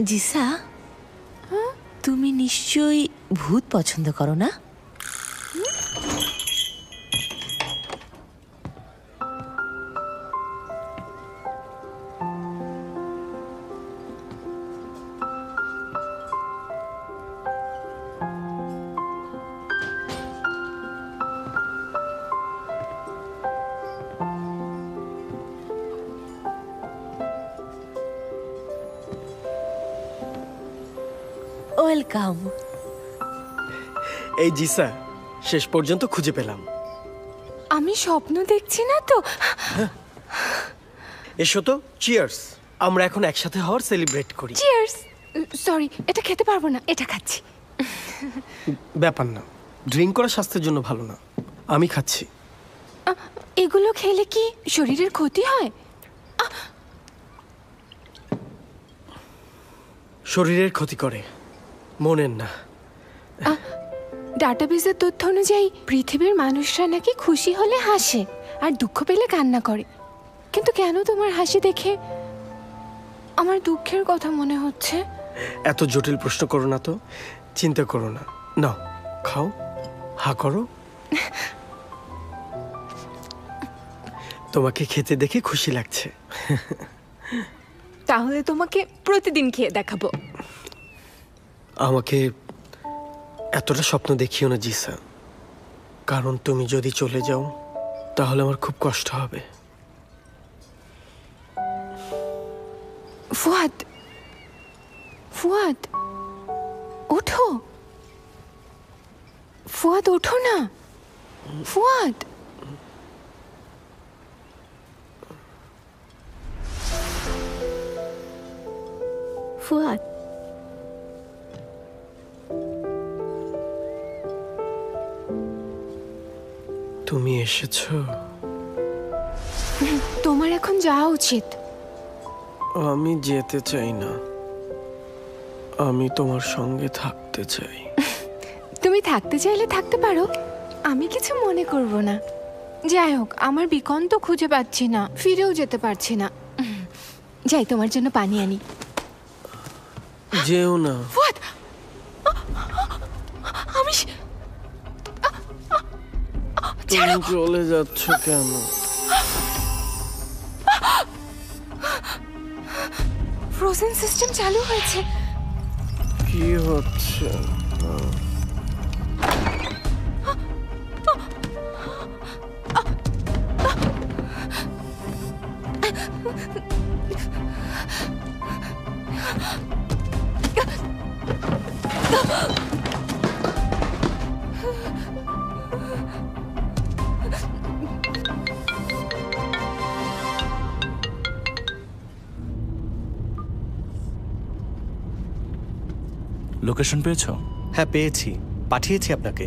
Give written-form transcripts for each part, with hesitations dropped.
জিসা, তুমি নিশ্চয়ই ভূত পছন্দ করো না? ওয়েলকাম। এই জিসা, শেষ পর্যন্ত খুঁজে পেলাম। আমি স্বপ্ন দেখছি না তো? এসো তো, চিয়ার্স। আমরা এখন একসাথে হওয়ার সেলিব্রেট করি। চিয়ার্স। সরি, এটা খেতে পারবো না, এটা খাচ্ছি। ব্যাপার না, ড্রিঙ্ক করা স্বাস্থ্যের জন্য ভালো না। আমি খাচ্ছি। এগুলো খেলে কি শরীরের ক্ষতি হয়? শরীরের ক্ষতি করে, মনের না। ডাটাবেসের তথ্য অনুযায়ী পৃথিবীর মানুষরা নাকি খুশি হলে হাসে আর দুঃখ পেলে কান্না করে। কিন্তু কেন তোমার হাসি দেখে আমার দুঃখের কথা মনে হচ্ছে? এত জটিল প্রশ্ন করো না তো, চিন্তা করো না। নাও, খাও, হা করো। তোমাকে খেতে দেখে খুশি লাগছে। তাহলে তোমাকে প্রতিদিন খেয়ে দেখাবো। আমাকে এতটা স্বপ্ন দেখিও না জিসা, কারণ তুমি যদি চলে যাও তাহলে আমার খুব কষ্ট হবে। ফুয়াদ, ফুয়াদ, ওঠো। ফুয়াদ, ওঠো না। ফুয়াদ, ফুয়াদ, তুমি এসেছো? তোমার এখন যাওয়া উচিত। আমি যেতে চাই না, আমি তোমার সঙ্গে থাকতে চাই। তুমি থাকতে চাইলে থাকতে পারো, আমি কিছু মনে করব না। যাই হোক, আমার বিকন তো খুঁজে পাচ্ছি না, ফিরেও যেতে পারছি না। যাই, তোমার জন্য পানি আনি। যেও না। ফুয়াদ, আমি তুমি চলে যাচ্ছ কেন? ফ্রোজেন সিস্টেম চালু হয়েছে। কি হচ্ছে? লোকেশন পেয়েছো? হ্যাঁ, পেয়েছি, পাঠিয়েছি আপনাকে।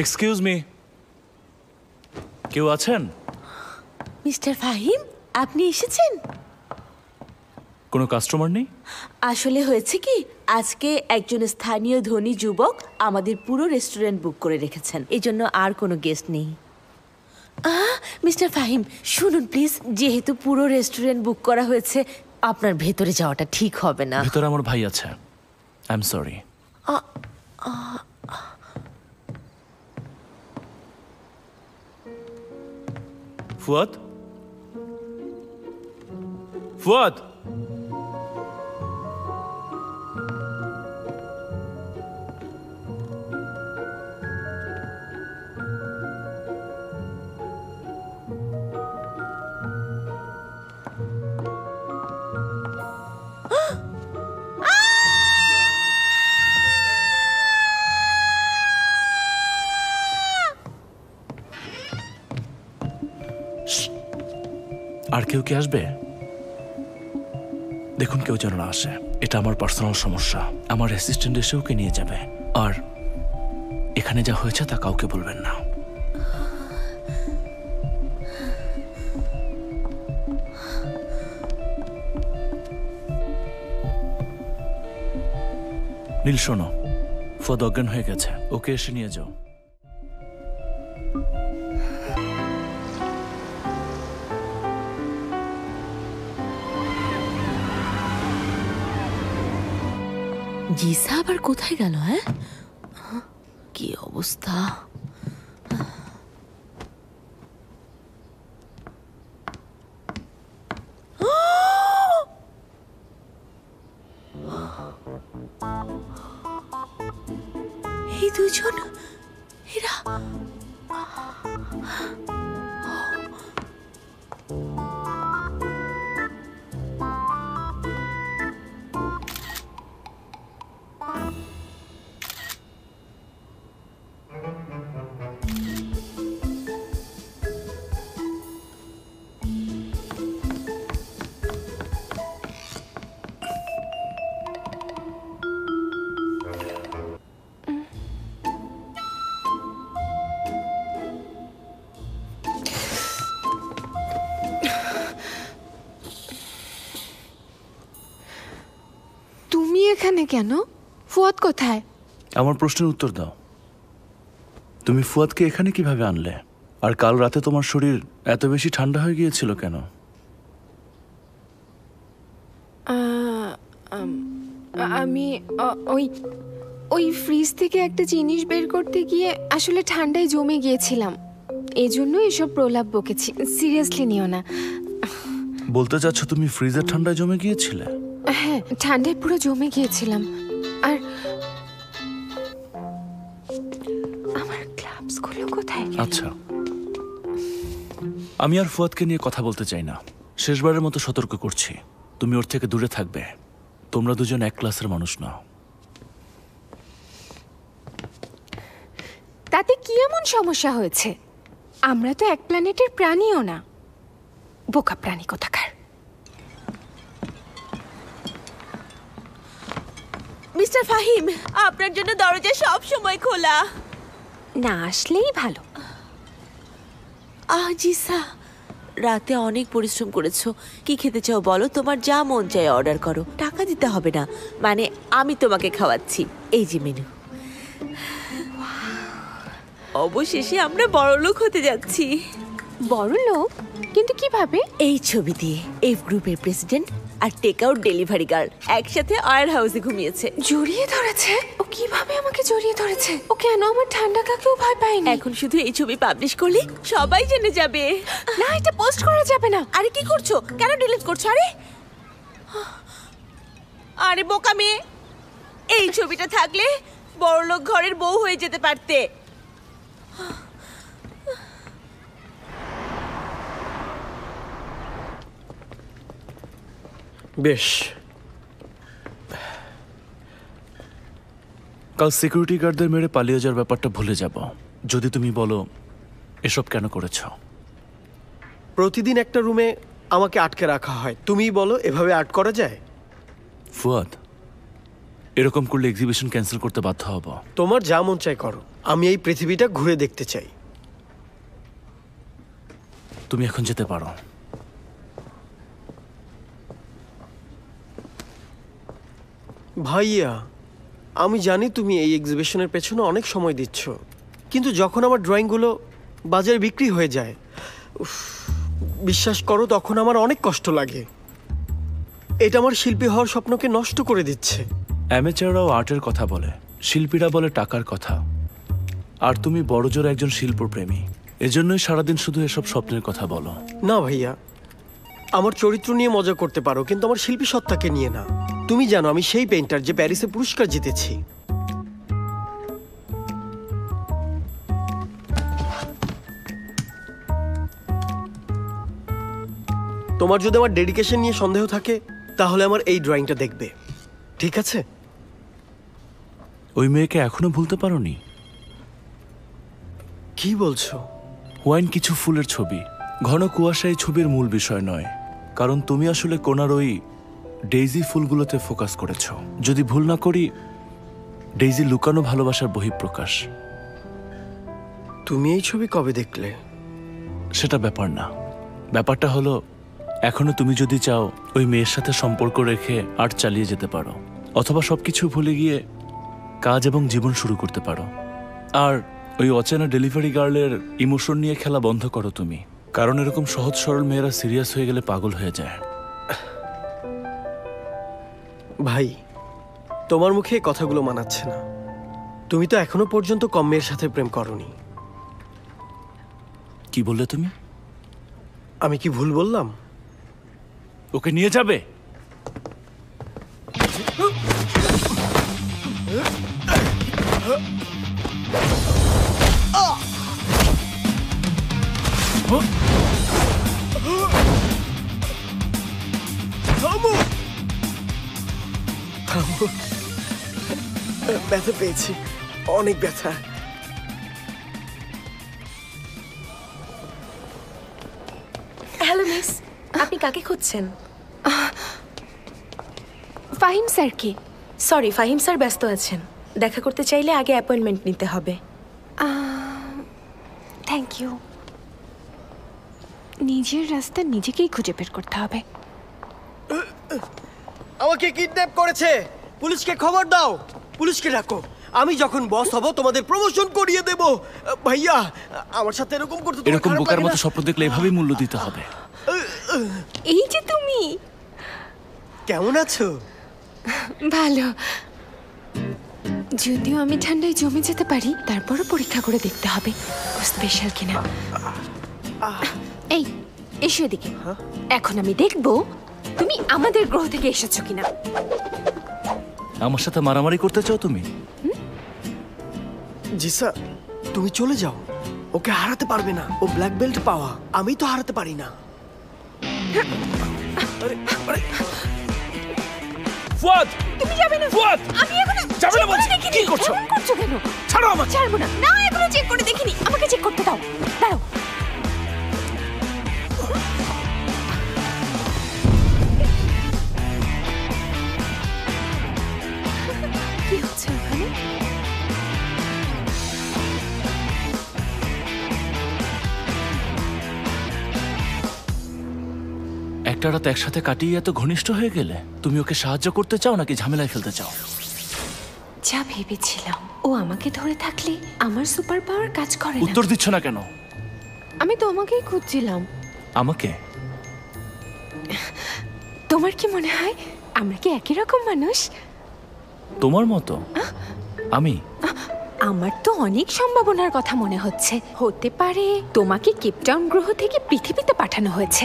এক্সকিউজ মি, কেউ আছেন? মিস্টার ফাহিম, আপনি এসেছেন? কোনো কাস্টমার নেই? আসলে হয়েছে কি, আজকে একজন স্থানীয় ধনী যুবক আমাদের পুরো রেস্টুরেন্ট বুক করে রেখেছেন, এজন্য আর কোনো গেস্ট নেই। মিস্টার ফাহিম, শুনুন প্লিজ, যেহেতু পুরো রেস্টুরেন্ট বুক করা হয়েছে, আপনার ভেতরে যাওয়াটা ঠিক হবে না। ভেতরে আমার ভাই আছে, I am sorry. Fuad, Fuad, আর কেউ কি আসবে? দেখুন, কেউ যেন না আসে, এটা আমার পার্সোনাল সমস্যা। আমার অ্যাসিস্ট্যান্ট এসে ওকে নিয়ে যাবে, আর এখানে যা হয়েছে তা কাউকে বলবেন না। নীল, শোনো, ফুয়াদ অজ্ঞান হয়ে গেছে, ওকে এসে নিয়ে যাও। জিসা আবার কোথায় গেল? হ্যাঁ, কি অবস্থা! এই দুজন, এরা তুমি এখানে কেন? ফুয়াদ কোথায়? আমার প্রশ্নের উত্তর দাও। তুমি ফুয়াদকে এখানে কিভাবে আনলে? আর কাল রাতে তোমার শরীর এত বেশি ঠান্ডা হয়ে গিয়েছিল কেন? আমি ওই ওই ফ্রিজ থেকে একটা জিনিস বের করতে গিয়ে আসলে ঠান্ডায় জমে গিয়েছিলাম, এই জন্য এসব প্রলাপ বকেছি। সিরিয়াসলি নিও না। বলতে চাচ্ছ তুমি ফ্রিজের ঠান্ডায় জমে গিয়েছিলে? হ্যাঁ, ঠান্ডায় পুরো জমে গিয়েছিলাম। আর আমার গ্লাভসগুলো কোথায় গেল? আচ্ছা, আমি আর ফুয়াদকে নিয়ে কথা বলতে চাই না। শেষবারের মতো সতর্ক করছি, তুমি ওর থেকে দূরে থাকবে। তোমরা দুজন এক ক্লাসের মানুষ না। তাতে কি এমন সমস্যা হয়েছে? আমরা তো এক প্ল্যানেটের প্রাণীও না। বোকা প্রাণী কোথাকার। মিস্টার ফাহিম, আপনার জন্য দরজা সব সময় খোলা। না আসলেই ভালো। জিসা, রাতে অনেক পরিশ্রম করেছো। কি খেতে চাও বলো, তোমার যা মন চায় অর্ডার করো, টাকা দিতে হবে না। মানে আমি তোমাকে খাওয়াচ্ছি। এই যে মেনু। অবশেষে আমরা বড়লোক হতে যাচ্ছি। বড় লোক? কিন্তু কিভাবে? এই ছবি দিয়ে এফ গ্রুপের প্রেসিডেন্ট আর টেক আউট ডেলিভারি গার্ল একসাথে ওয়্যার হাউসে ঘুমিয়েছে। জড়িয়ে ধরেছে? ও কিভাবে আমাকে জড়িয়ে ধরেছে? ও কেন আমার ঠান্ডা কাকেও ভয় পায়নি? এখন শুধু এই ছবি পাবলিশ করলে সবাই জেনে যাবে। না, এটা পোস্ট করা যাবে না। আরে কি করছো? কেন ডিলিট করছো? আরে বোকা মেয়ে, এই ছবিটা থাকলে বড়লোক ঘরের বউ হয়ে যেতে পারতে। বেশ, কাল সিকিউরিটি গার্ডদের মেরে পালিয়ে যাওয়ার ব্যাপারটা ভুলে যাব, যদি তুমি বলো এসব কেন করেছ। প্রতিদিন একটা রুমে আমাকে আটকে রাখা হয়। তুমিই বলো, এভাবে আট করা যায়? ফুয়াদ, এরকম করলে এক্সিবিশন ক্যান্সেল করতে বাধ্য হব। তোমার যা মন চাই করো, আমি এই পৃথিবীটা ঘুরে দেখতে চাই। তুমি এখন যেতে পারো। ভাইয়া, আমি জানি তুমি এই এক্সিবিশনের পেছনে অনেক সময় দিচ্ছ, কিন্তু যখন আমার ড্রয়িংগুলো বাজারে বিক্রি হয়ে যায়, বিশ্বাস করো তখন আমার অনেক কষ্ট লাগে। এটা আমার শিল্পী হওয়ার স্বপ্নকে নষ্ট করে দিচ্ছে। অ্যামেচাররাও আর্টের কথা বলে, শিল্পীরা বলে টাকার কথা। আর তুমি বড়জোর একজন শিল্পপ্রেমী, এজন্যই সারাদিন শুধু এসব স্বপ্নের কথা বলো। না ভাইয়া, আমার চরিত্র নিয়ে মজা করতে পারো, কিন্তু আমার শিল্পী সত্তাকে নিয়ে না। তুমি জানো আমি সেই পেইন্টার যে প্যারিসে পুরস্কার জিতেছি। তোমার যদি আমার ডেডিকেশন নিয়ে সন্দেহ থাকে, তাহলে আমার এই ড্রয়িংটা দেখবে, ঠিক আছে? ওই মেয়েকে এখনো ভুলতে পারোনি? কি বলছো? হোয়াইন কিছু ফুলের ছবি, ঘন কুয়াশা এই ছবির মূল বিষয় নয়, কারণ তুমি আসলে কোনার ওই ডেইজি ফুলগুলোতে ফোকাস করেছ। যদি ভুল না করি, ডেইজি লুকানো ভালোবাসার বহিঃপ্রকাশ। তুমি এই ছবি কবে দেখলে? সেটা ব্যাপার না, ব্যাপারটা হলো এখনো তুমি যদি চাও ওই মেয়ের সাথে সম্পর্ক রেখে আর্ট চালিয়ে যেতে পারো, অথবা সবকিছু ভুলে গিয়ে কাজ এবং জীবন শুরু করতে পারো। আর ওই অচেনা ডেলিভারি গার্লের ইমোশন নিয়ে খেলা বন্ধ করো তুমি, কারণ এরকম সহজ সরল মেয়েরা সিরিয়াস হয়ে গেলে পাগল হয়ে যায়। ভাই, তোমার মুখে এই কথাগুলো মানাচ্ছে না। তুমি তো এখনো পর্যন্ত কম মেয়ের সাথে প্রেম করনি। কি বললে তুমি? আমি কি ভুল বললাম? ওকে নিয়ে যাবে? ব্যথা পেয়েছি, অনেক ব্যথা। হ্যালো মিস, আপনি কাকে খুঁজছেন? ফাহিম স্যারকে। সরি, ফাহিম স্যার ব্যস্ত আছেন। দেখা করতে চাইলে আগে অ্যাপয়েন্টমেন্ট নিতে হবে। Thank you. নিজের রাস্তা নিজেকেই খুঁজে বের করতে হবে। আমাকে কিডন্যাপ করেছে। পুলিশকে খবর দাও, পুলিশকে ডাকো। আমি যখন বস হব তোমাদের প্রমোশন করিয়ে দেব। ভাইয়া, আমার সাথে এরকম করতে তোমার এরকম খারাপ বোকার লাগে মতো না? স্বপ্ন দেখলে এভাবেই মূল্য দিতে হবে। এই যে তুমি। কেমন আছো? ভালো। যদিও আমি ঠান্ডায় জমে যেতে পারি, তারপরও পরীক্ষা করে দেখতে হবে স্পেশাল কিনা। এই এসো এদিকে। এখন আমি দেখবো তুমি আমাদের গ্রহ থেকে এসেছো কিনা। আমার সাথে মারামারি করতে চাও তুমি? জি স্যার, তুমি চলে যাও। ওকে হারাতে পারবে না, ও ব্ল্যাক বেল্ট পাওয়া। আমি তো হারাতে পারি না। আরে, আরে, ফুয়াদ, তুমি যাবে না। ফুয়াদ, আমি এখনো যাবে না চেক করে বলছি। দেখিনি। কি করছো? এমন করছো কেন? ছাড়ো আমাকে। ছাড়বো না। না, এখনো চেক করে দেখিনি। আমাকে চেক করতে দাও। দাও। কি হচ্ছে ওখানে? একটা রাত একসাথে কাটিয়ে এত ঘনিষ্ঠ হয়ে গেলে তুমি ওকে সাহায্য করতে চাও নাকি ঝামেলায় ফেলতে চাও? যা ভেবেছিলাম, ও আমাকে ধরে থাকলে আমার সুপার পাওয়ার কাজ করে না। উত্তর দিচ্ছ না কেন? আমি তোমাকেই খুঁজছিলাম। আমাকে? তোমার কি মনে হয় আমরা কি একই রকম মানুষ? তোমার মতো? আমি? আমার তো অনেক সম্ভাবনার কথা মনে হচ্ছে। হতে পারে তোমাকে কেপটাউন গ্রহ থেকে পৃথিবীতে পাঠানো হয়েছে,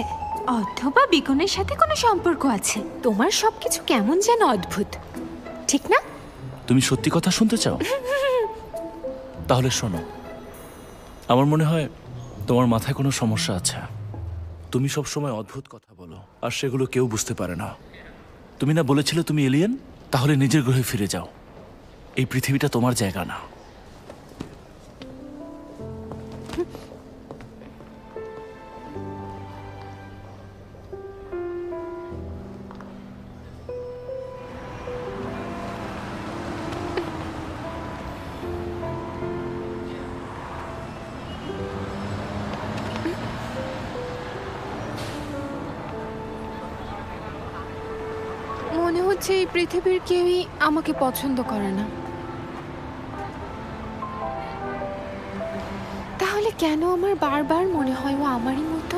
অথবা বিকনের সাথে কোনো সম্পর্ক আছে। তোমার সবকিছু কেমন যেন অদ্ভুত, ঠিক না? তুমি সত্যি কথা শুনতে চাও? তাহলে শোনো, আমার মনে হয় তোমার মাথায় কোনো সমস্যা আছে। তুমি সব সময় অদ্ভুত কথা বলো, আর সেগুলো কেউ বুঝতে পারে না। তুমি না বলেছিলে তুমি এলিয়েন? তাহলে নিজের গ্রহে ফিরে যাও। এই পৃথিবীটা তোমার জায়গা না। মনে হচ্ছে এই পৃথিবীর কেউই আমাকে পছন্দ করে না। তাহলে কেন আমার বারবার মনে হয় ও আমারই মতো?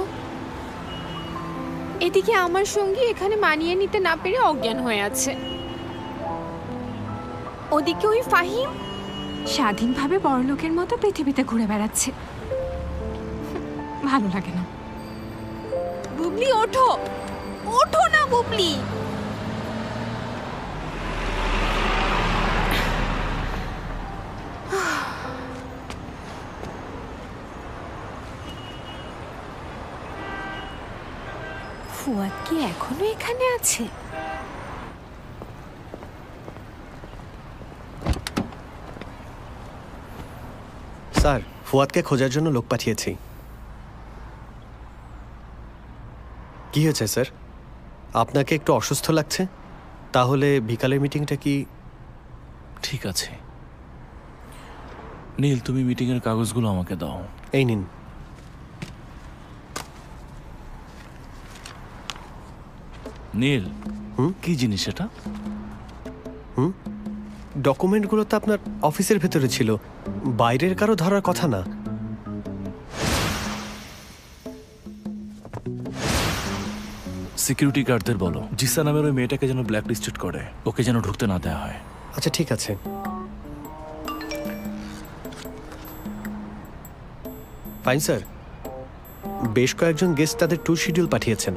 এদিকে আমার সঙ্গী এখানে মানিয়ে নিতে না পেরে অজ্ঞান হয়ে আছে, ওদিকে ওই ফাহিম স্বাধীনভাবে বড়লোকের মতো পৃথিবীতে ঘুরে বেড়াচ্ছে। ভালো লাগে না। বুবলি, ওঠো ওঠো না বুবলি। ফুয়াদ কি এখনো এখানে আছে? স্যার, ফুয়াদকে খোঁজার জন্য লোক পাঠিয়েছি। কি হয়েছে স্যার? আপনাকে একটু অসুস্থ লাগছে? তাহলে বিকালের মিটিংটা কি? ঠিক আছে নীল, তুমি মিটিংয়ের কাগজগুলো আমাকে দাও। এই নিন। নীল, কি জিনিস এটা? ডকুমেন্টগুলো তো আপনার অফিসের ভেতরে ছিল, বাইরের কারো ধরার কথা না। সিকিউরিটি গার্ডদের বলো জিসা নামের ওই মেয়েটাকে যেন ব্ল্যাক লিস্টেড করে, ওকে যেন ঢুকতে না দেওয়া হয়। আচ্ছা ঠিক আছে। ফাইন স্যার, বেশ কয়েকজন গেস্ট তাদের ট্যুর শিডিউল পাঠিয়েছেন।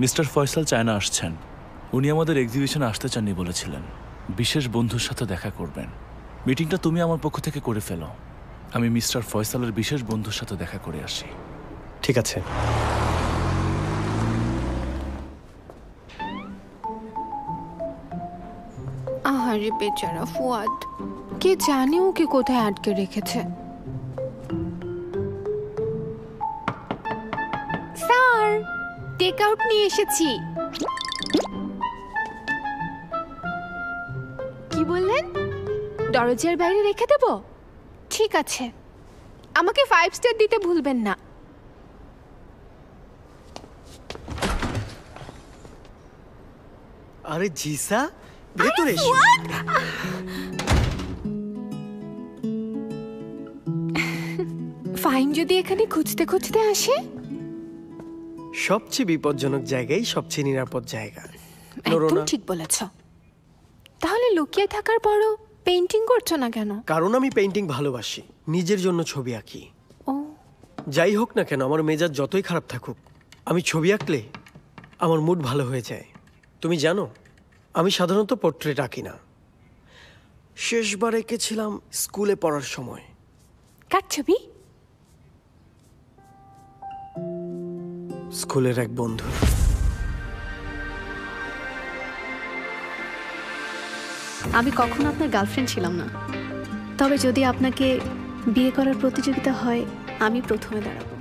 মিস্টার ফয়সাল চায়না আসছেন। উনি আমাদের এক্সিবিশনে আসতে চাননি বলেছিলেন, বিশেষ বন্ধুর সাথে দেখা করবেন। মিটিংটা তুমি আমার পক্ষ থেকে করে ফেলো, আমি মিস্টার ফয়সালের বিশেষ বন্ধুর সাথে দেখা করে আসি। ঠিক আছে। আহারে বেচারা ফুয়াদ, কে জানে ওকে কোথায় আটকে রেখেছে। স্যার, টেক আউট নিয়ে এসেছি। কি বললেন? দরজার বাইরে রেখে দেব? ঠিক আছে, আমাকে 5 স্টার দিতে ভুলবেন না। আরে জিসা, ভেতরে এসো। ফাইন যদি এখানে খুঁজতে খুঁজতে আসে? সবচেয়ে বিপজ্জনক জায়গায় সবচেয়ে নিরাপদ জায়গা। একদম নোরোনা, ঠিক বলেছ। তাহলে লুকিয়ে থাকার পরও পেইন্টিং করছো না কেন? কারণ আমি পেইন্টিং ভালোবাসি, নিজের জন্য ছবি আঁকি। ও, যাই হোক না কেন, আমার মেজাজ যতই খারাপ থাকুক, আমি ছবি আঁকলে আমার মুড ভালো হয়ে যায়। তুমি জানো, আমি সাধারণত পোর্ট্রেট আঁকি না। শেষবার এঁকেছিলাম স্কুলে পড়ার সময়। কার ছবি? স্কুলের এক বন্ধু। আমি কখনো আপনার গার্লফ্রেন্ড ছিলাম না, তবে যদি আপনাকে বিয়ে করার প্রতিযোগিতা হয় আমি প্রথমে দাঁড়াবো।